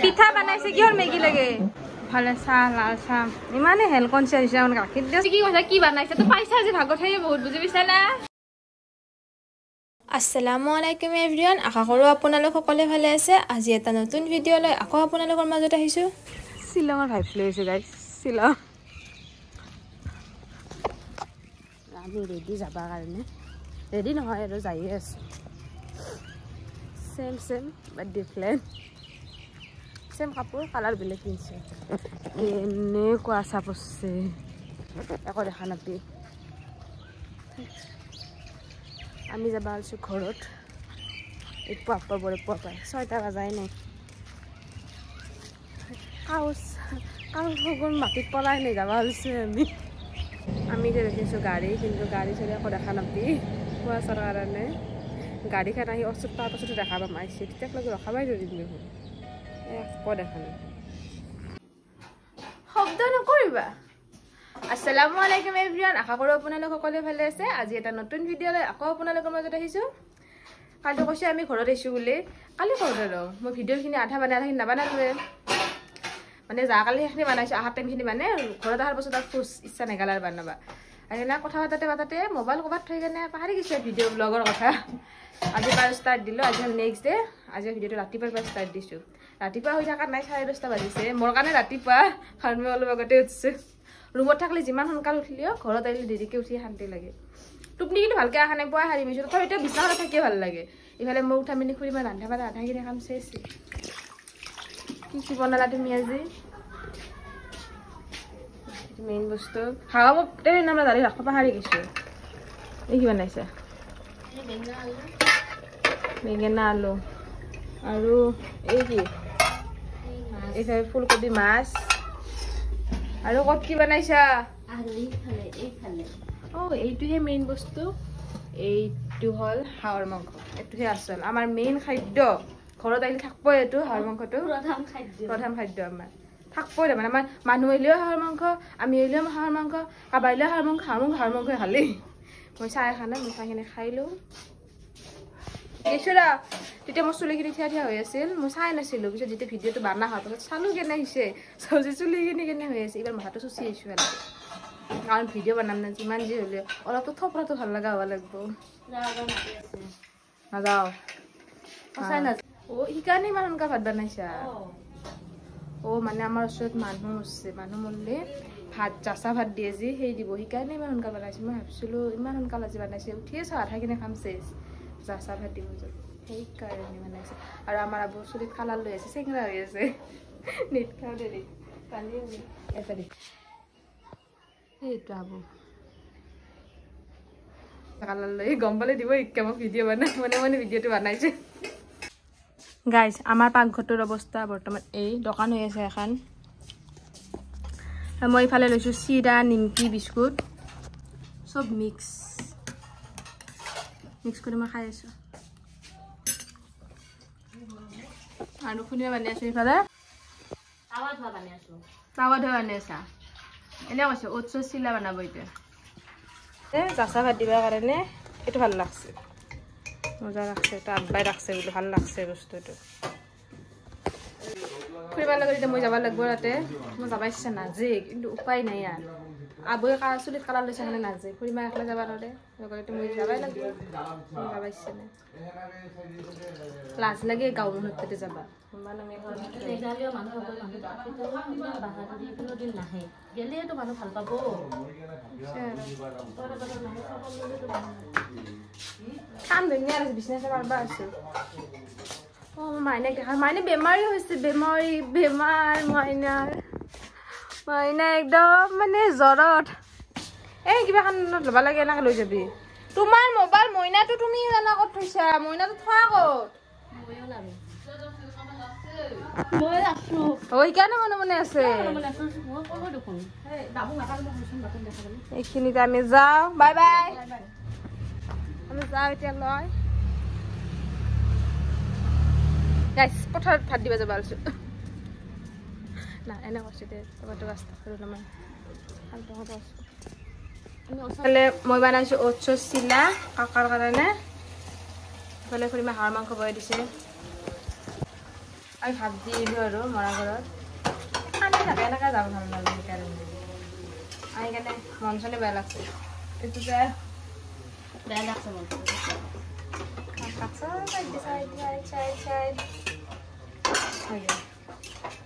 পিঠা বনাইছে কিহৰ মেগি লাগে ভালে চাহ লাল চাহ ইমানে হেল কনচিয়াস হৈছে মানে গাখীৰ দিছে কি কৈছা কি বনাইছে তো পাইছা আজি ভাগত খাই বহুত বুজি পাইছা না আসসালামু আলাইকুম এভৰিৱান আশা কৰোঁ আপোনালোক সকলোৱে ভালে আছে আজি এটা নতুন ভিডিঅ' লৈ আকৌ আপোনালোকৰ মাজত আহিছো শিলঙৰ ভাইব লৈছে গাইস শিলং আমি ৰেডি যাবা কাৰণে ৰেডি নহয় আৰু যাই আছে সেম বাট ডিফাৰেন্ট সেম কাপোৰ কালাৰ বেলেগ কিনছে এনে কোৱাছা পছে একো দেখা নাপি আমি যাবা আছো ঘৰত এই পুৱা বৰে পুৱা পায় 6টা বাজাই নাই কাউচ সগুন মাটিত পলাই নাই যাবা হৈছে আমি যে দেখিছোঁ গাড়ী কিন্তু গাড়ী চলি একো দেখা নাপি কুৱাছাৰ কাৰণে গাড়ীখন আহি অচুত তাৰ পাছতো দেখা পাম আহিছে তেতিয়ালৈকে ৰখাবাই ধৰিম দেখোন একো দেখা নাই শব্দ নকৰিবা আসসালামু আলাইকুম এভৰিৱান আশা কৰোঁ আপোনালোক সকলোৱে ভালে আছে আজি এটা নতুন ভিডিঅ' লৈ আকৌ আপোনালোকৰ মাজত আহিছোঁ কালি কৈছে আমি ঘৰত আহিছোঁ বুলি কালি ঘৰত আৰু মই ভিডিঅ'খিনি আধা মানে আধাখিনি নাবানালোৱে মানে যা কালি সেইখিনি বনাইছোঁ আহাৰ টাইমখিনি মানে ঘৰত অহাৰ পাছত আৰু খুচ ইচ্ছা নেগালাৰ বানাবা আৰু না কথা পাতাতে মোবাইল ক'ৰবাত থৈ কেনে পাহৰি গৈছে ভিডিঅ' ব্লগৰ কথা আজি পৰা ষ্টাৰ্ট দিলোঁ আজি নেক্সট ডে আজি ভিডিঅ'টো ৰাতিপুৱাৰ পৰা ষ্টাৰ্ট দিছোঁ ৰাতিপুৱা হৈ থকা নাই 10:30 বাজিছে মোৰ কাৰণে ৰাতিপুৱা কাৰণ মই অলপ আগতে উঠিছোঁ ৰুমত থাকিলে যিমান সোনকাল উঠিলেও ঘৰত আহিলে দেৰিকৈ উঠি শান্তি লাগে টোপনি কিন্তু ভালকৈ অহা নাই পুৱা হাৰি মিছোঁ তথাপি এতিয়া বিছনাখনত থাকিয়ে ভাল লাগে ইফালে মই উঠা মিনি খুৰি মই ৰান্ধা বাঢ়া আধাখিনি কাম চেচ কি বনালা তুমি আজি মেইন বস্তু হাৱা মোক ট্ৰেইন আমৰা দাঁড়িয়ে ৰাখবা পাহাড়ি গেছো এই কি বানাইছা বেঙেনা আলু আৰু এই কি এইফালে ফুলকবি মাছ আৰু কত কি বানাইছা এইটোহে মেইন বস্তু এইটো হল হাঁহৰ মাংস এইটোহে আসল আমাৰ মেইন খাদ্য ঘৰত আহিলে থাকবই এইটো হাঁহৰ মাংসটো প্ৰধান খাদ্য আমাৰ থাকবই মানে আমাৰ মানুহ আহিলেও হাঁহৰ মাংস আমি আহিলেও হাঁহৰ মাংস কাবাইলেও হাঁহৰ মাংস খালি মই চাই খানা মই চাইখিনি খাই লওঁ কেশৰা তেতিয়া মোৰ চুলিখিনি থিয়া হৈ আছিল মই চাই নাছিলোঁ পিছত যেতিয়া ভিডিঅ'টো বানা হোৱাৰ পাছত চালোঁ কেনে হৈছে চব্জি চুলিখিনি কেনে হৈ আছে এইবাৰ মাথাটো চুচি আহিছোঁ কাৰণ ভিডিঅ' বনাম না যিমান যি হ'লেও অলপতো থপৰাটো ভাল লগা হ'ব লাগিব নাযাওঁ সেইকাৰণে ইমান সোনকালে ভাত বনাইছা মানে আমাৰ ওচৰত মানুহ আছে মানুহ মৰিলে ভাত জাচা ভাত দিয়ে যে সেই দিব সেইকাৰণে ইমান সোনকালে বনাইছোঁ মই ভাবিছিলোঁ ইমান সোনকালে আজি বনাইছে উঠিয়ে চাহ আধা কিনে খাম চেচ জাচা ভাত দিব সেইকাৰণে বনাইছে আৰু আমাৰ আবু চুলিত কালাৰ লৈ আছে চেংৰা হৈ আছে নেট খাওঁ দেৰি পানী এটা দি সেইটো আবু কালাৰ লৈ গম পালে দিব ইকে মই ভিডিঅ' বনাই মানে ভিডিঅ'টো বনাইছে গাইজ আমাৰ পাকঘৰটোৰ অৱস্থা বৰ্তমান এই দোকান হৈ আছে এখন মই ইফালে লৈছোঁ চিৰা নিমকি বিস্কুট চব মিক্স কৰি মই খাই আছোঁ আৰু খুনিয়া বানি আছোঁ ইফালে টাৱা ধোৱা বানি আছা এনে কৈছোঁ অ'টছৰ চিলা বনাব এতিয়া জাচা ভাত দিবৰ কাৰণে এইটো ভাল লাগছে মজা লাগছে এটা আব্বাই ৰাখছে বলে ভাল লাগছে বস্তুটো ফুৰিব লাগে এতিয়া মই যাব লাগিব তাতে মই যাব ইচ্ছা নাযায় কিন্তু উপায় নাই আৰু আবুয়ে চুলিত কালাৰ লৈছে কাৰণে নাযায় ফুৰিব একলা যাব নোৱাৰে মই যাবই লাগিব যাব ইচ্ছা নাই লাজ লাগে গাঁও মানুহত তাতে যাবা কাম ধুনীয়া আছে বিচনাতে মাৰিব আছো মাইনাক দেখা মাইনা বেমাৰী হৈছে বেমাৰ মাইনা একদম মানে জ্বৰত এই কিবা খান ল'ব লাগে এনেকৈ লৈ যাবি তোমাৰ মোবাইল মইনাটো তুমি জানা ক'ত থৈছা মইনাটো থোৱা ক'ত সেইকাৰণে মনে আছে এইখিনিতে আমি যাওঁ বাই বাই আমি যাওঁ এতিয়া লয় গাইছ পথাৰত ভাত দিব যাব আছো না এনে কৈছোঁ দে তোমাৰটো ৰাস্তা মই বনাইছোঁ অ'টছৰ চিলা কাকাৰ কাৰণে ইফালে খুৰীমা হাঁহৰ মাংস বনাই দিছে আমি ভাত দি দিলোঁ আৰু মৰা ঘৰত খানি থাকে এনেকৈ যাব ভাল নালাগে সেইকাৰণে আহি কেনে মন চনে বেয়া লাগছে এইটো যে বেয়া লাগছে মন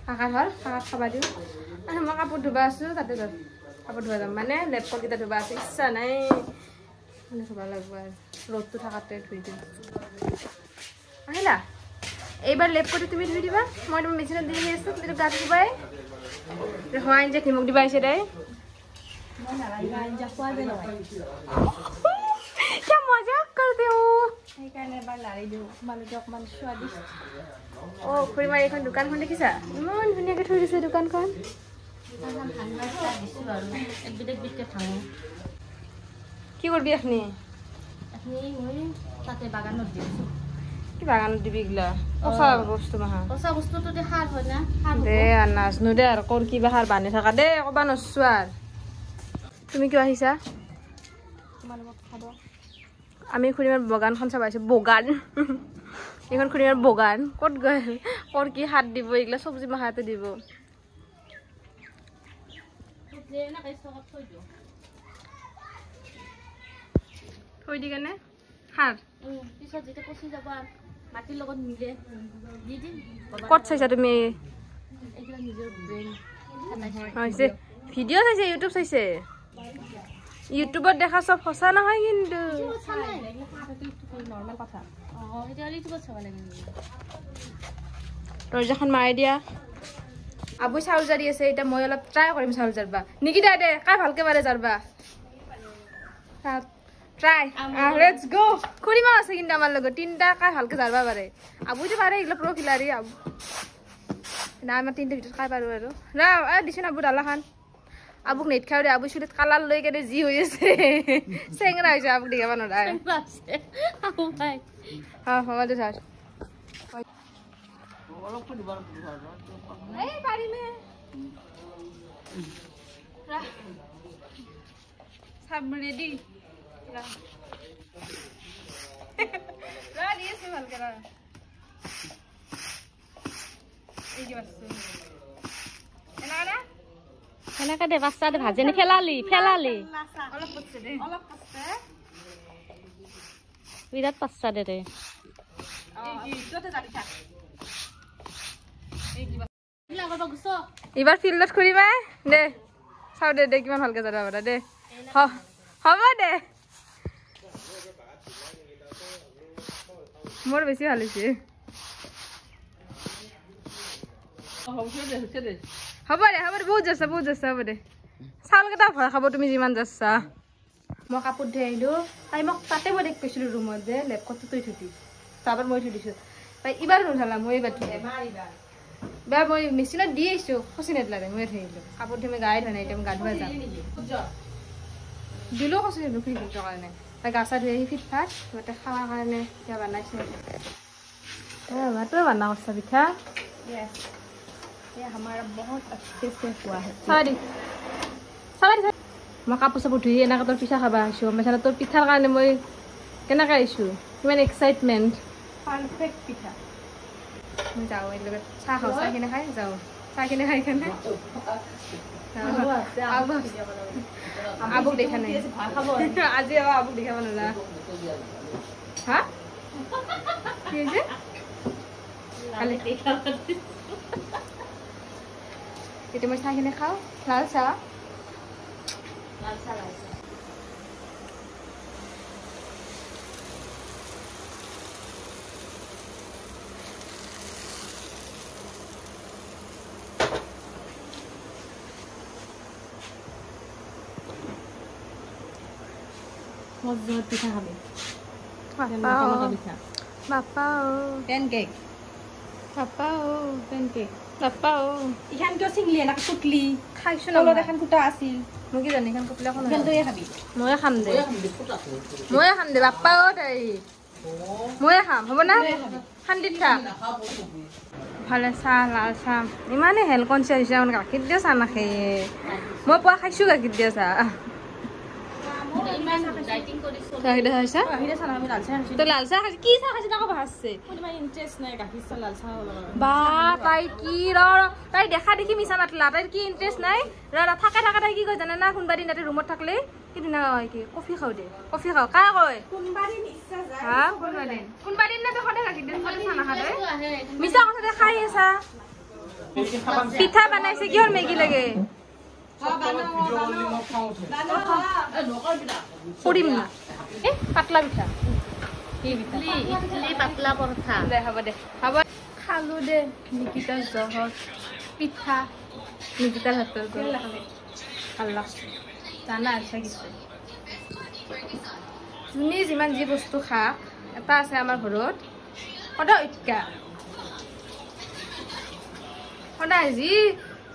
শাকাত হ'ল শাকাত খাবা দিওঁ আৰু মই কাপোৰ ধুবা আছোঁ তাতে যাম কাপোৰ ধুবা যাম মানে লেপটপকেইটা ধুবা আছে ইচ্ছা নাই মানে ধুবা লাগিব আৰু ৰ'দটো থকাতে ধুই দিম আহিলা এইবাৰ লেপটপটো তুমি ধুই দিবা মই তুমি মেচিনত দি আছোঁ তুমি গাত ধুবাই হোৱা আঞ্জাত নিমখ দিবা আহিছে তাই क्या मजाक करते हो সেইকাৰণে এবাৰ লাৰি দিওঁ তোমালোকে অকণমান স্বাদিষ্ট অঁ খুৰীমাৰ এইখন দোকানখন দেখিছা ইমান ধুনীয়াকৈ থৈ দিছে দোকানখন কি কৰিবি আপুনি তাতে বাগানত দিছোঁ কি বাগানত দিবি এইগিলা পচা বস্তু মাহা পচা বস্তুটো সাৰ হয় না দে আৰু নাজনো দে আৰু ক'ৰ কিবা সাৰ বান্ধি থকা দে ক'বা নচো আৰু তুমি কিয় আহিছা আমি খুৰীমাৰ বাগানখন চাব আহিছোঁ বগান এইখন খুৰীমাৰ বগান ক'ত গৈ ক'ৰ কি সাৰ দিব এইগিলা চব্জি মাহাতে দিব থৈ দি কেনে সাৰ পিছত যেতিয়া পচি যাব আৰু মাটিৰ লগত মিলে দি দিম ক'ত চাইছা তুমি এইবিলাক নিজৰ ব্ৰেইন হৈছে ভিডিঅ' চাইছে ইউটিউব চাইছে ইউটিউবত দেখা চব সঁচা নহয় কিন্তু নৰ্মেল কথা দৰ্জাখন মাৰি দিয়া আবু চাউল জাৰি আছে এতিয়া মই অলপ ট্ৰাই কৰিম চাউল জাৰবা নিকিতা দে কাই ভালকে পাৰে জাৰবা ট্ৰাই লেটস গো খুৰীমা আছে কিন্তু আমাৰ লগত তিনিটা কাই ভালকে জাৰবা পাৰে আবুতো পাৰে এইগিলা প্ৰ খিলাৰী আবু না আমাৰ তিনিটা ভিতৰত কাই পাৰো আৰু ৰা দিছো না আবু ডালাখান আবুক নেট খাও দে আবু চুলিত কালাৰ লৈ কেনে যি হৈ আছে চেংৰা হৈছে আবুক দেখাব নোৱাৰে হ'ব দে ছাৰ পাৰিমে চাব ৰেডি দি আছো ভালকে ৰা এই কি বাচ্চা এনেকা না সেনেকে দে বাচ্চা দে ভাজেনি ফেলালি অলপ পচছে দে অলপ পচছে বিৰাট বাচ্চা দে ৰে এইবাৰ ফিল্ডত খুৰিবা দে চাও দে দে কিমান ভালকে যাব পাৰা দে হ'ব দে মোৰ বেছি ভাল হৈছে হ'ব দে বহুত যাচ্ছা হ'ব দে চাউলকেইটা ভয় খাব তুমি যিমান যাচ্ছা মই কাপোৰ ধুই আহিলোঁ তাই মোক তাতে মই দেখ পাইছিলোঁ ৰুমত যে লেপটপটো তই থৈ দিছ তাৰপৰা মই থৈ দিছোঁ তাই এইবাৰ নুঠালা মই এইবাৰ থৈ এইবাৰ মই মেচিনত দি আহিছোঁ খচি নেদলাৰে মই থৈ আহিলোঁ কাপোৰ ধুই মই গায়ে ধোৱা নাই এতিয়া মই গা ধোৱা যাম দিলেও খচি নেদলোঁ ফিটৰ কাৰণে তাই গা চা ধুই আহি ফিট ফাট সিহঁতে খাৱাৰ কাৰণে কিবা বনাইছে তই বানা কৰিছা পিঠা हमारा बहुत अच्छे से हुआ है মই কাপোৰ চাপোৰ ধুই এনেকৈ তোৰ পিঠা খাব আহিছোঁ মেখেলা তোৰ পিঠাৰ কাৰণে মই কেনেকৈ আহিছোঁ কিমান এক্সাইটমেণ্ট পাৰফেক্ট পিঠা মই যাওঁ এই লগত চাহ খাওঁ চাহখিনি খাই যাওঁ চাহখিনি খাই কেনে আবুক দেখা নাই আজি আবুক দেখাব নোৱাৰা হা কি হৈছে এতিয়া মই চাহখিনি খাওঁ লাল চাহ মজবুত পিঠা খাবি বাপা পেনকেক পেনকেক ইখান কিয় চিঙলি এনেকৈ কুটলি খাইছোঁ ন এখন কুটা আছিল মই কি জানি এখন কুটলি এখন খাবি ময়ে খাম দে বাপ্পা তাই ময়ে খাম হ'ব না শান্তিত থাক ভালে চাহ লাল চাহ ইমানে হেল্থ কনচিয়াছ হৈছে মানে গাখীৰ দিয়া চাহ নাখায়ে মই পুৱা খাইছোঁ গাখীৰ দিয়া চাহ ইমান ডাইটিং কৰিছো চাহিদা হৈছে গাখীৰ চাহ আমি লাল চাহ খাইছোঁ তো লাল চাহ খাইছে কি চাহ খাইছে আকৌ ভাজছে মোৰ ইমান ইণ্টাৰেষ্ট নাই গাখীৰ চাহ লাল চাহ অলপ বা তাই কি তাই দেখা দেখি মিছা মাতলা তাইৰ কি ইণ্টাৰেষ্ট নাই থাকে তাই কি কয় জানে না কোনোবা দিন তাতে ৰুমত থাকিলে কি দিনা কয় কি কফি খাওঁ দে কফি খাওঁ কাই কয় হা কোনোবা দিন না সদায় গাখীৰ দিন সদায় চাহ নাখা দে মিছা কথাতে খাই আছা পিঠা বনাইছে কিহৰ মেগী লাগে কৰিম না এই পাতলা পিঠা ইডলি পাতলা পৰঠা দে হ'ব দে হ'ব খালো দে নিকিতাৰ জহৰ পিঠা নিকিতাৰ হাতৰ আল্লাহ জানা আছে কিছু যোনে যিমান যি বস্তু খা এটা আছে আমাৰ ঘৰত সদায় ঐক্যা সদায়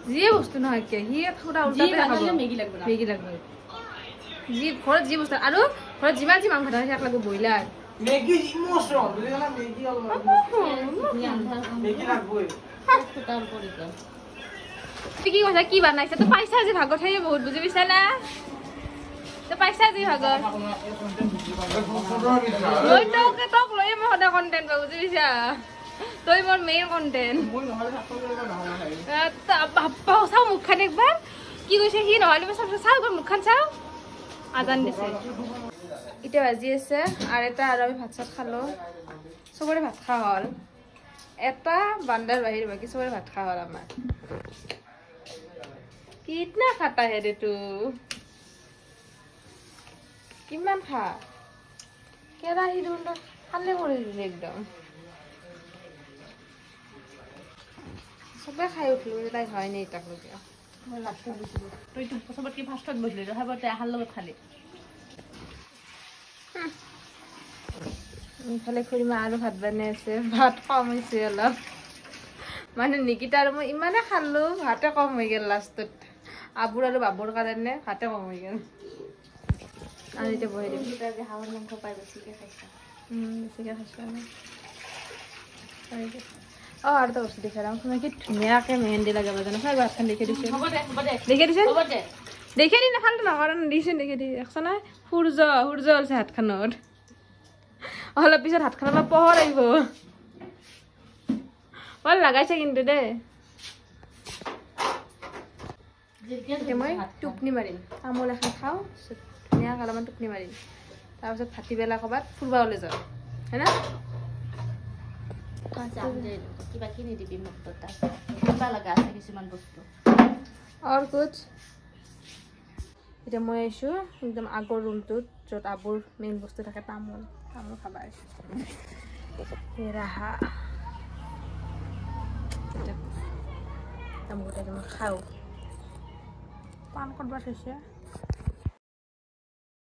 যিয়ে বস্তু নহয় কিয় সি সদায় উল্টাতে খাব মেগী লাগিব যি ঘৰত যি বস্তু আৰু ঘৰত যিমান যি মাংস থাকে তাক লাগিব ব্ৰইলাৰ মেগী ইমোশন বুঝলি না মেগী অলপ মেগী লাগবই ফুটাৰ পৰিকা কি কৈছা কি বনাইছা তো পাইছা আজি ভাগত খাই বহুত বুজি পাইছা না তো পাইছা আজি ভাগত লৈ তোক লৈ মই সদায় কণ্টেণ্ট পাব বুজি পাইছা তই মোৰ মেইন কণ্টেণ্ট বাপ্পা চাওঁ মুখখন একবাৰ কি কৈছে সি নহ'লে মই চাওঁ একবাৰ মুখখন চাওঁ আজান দিছে এতিয়া বাজি আছে আৰু এটা আৰু আমি ভাত চাত খালোঁ চবৰে ভাত খোৱা হ'ল এটা বান্দাৰ বাহিৰ বাকী চবৰে ভাত খোৱা হ'ল আমাৰ কিতনা খাতা হে ৰে তু কিমান খা কেৰাহী দেখোন খালে কৰি দিলে একদম চবে খাই উঠিলো তাই হয় নাই তাক লৈকে মই লাষ্টত গৈছিলোঁ তইতো চবতকৈ ফাৰ্ষ্টত গৈছিলি তথাপিও আহাৰ লগত খালি ইফালে খুৰীমা আৰু ভাত বনাই আছে ভাত কম হৈছে অলপ মানে নিকিতা আৰু মই ইমানে খালো ভাতে কম হৈ গ'ল লাষ্টত আবুৰ আৰু বাবুৰ কাৰণে ভাতে কম হৈ গ'ল আৰু এতিয়া বহি দিম হাঁহৰ মাংস পাই বেছিকৈ খাইছা বেছিকৈ খাইছোঁ অঁ আৰু এটা বস্তু দেখাম তুমি কি ধুনীয়াকৈ মেহেন্দি লগাব জানো হয় ভাতখন দেখি দিছোঁ দেখি দিছে দেখি দি নাখালো নকৰা দিছে দেখি দি দেখছ নাই সূৰ্য ওলছে হাতখনত অলপ পিছত হাতখন অলপ পোহৰ আহিব ভাল লগাইছে কিন্তু দেই মই টোপনি মাৰিম তামোল এখন খাওঁ ধুনীয়াকৈ অলপমান টোপনি মাৰিম তাৰপিছত ভাটিবেলা ক'ৰবাত ফুৰিব ওলাই যাওঁ হয় না কিবা কিনি দিবি মোক তাত কিবা লগা আছে কিছুমান বস্তু আৰু কুছ এতিয়া মই আহিছোঁ একদম আগৰ ৰুমটোত য'ত আবুৰ মেইন বস্তু থাকে তামোল খাব আহিছোঁ ৰাহা তামোল মই খাওঁ পাণ কৰবাত হৈছে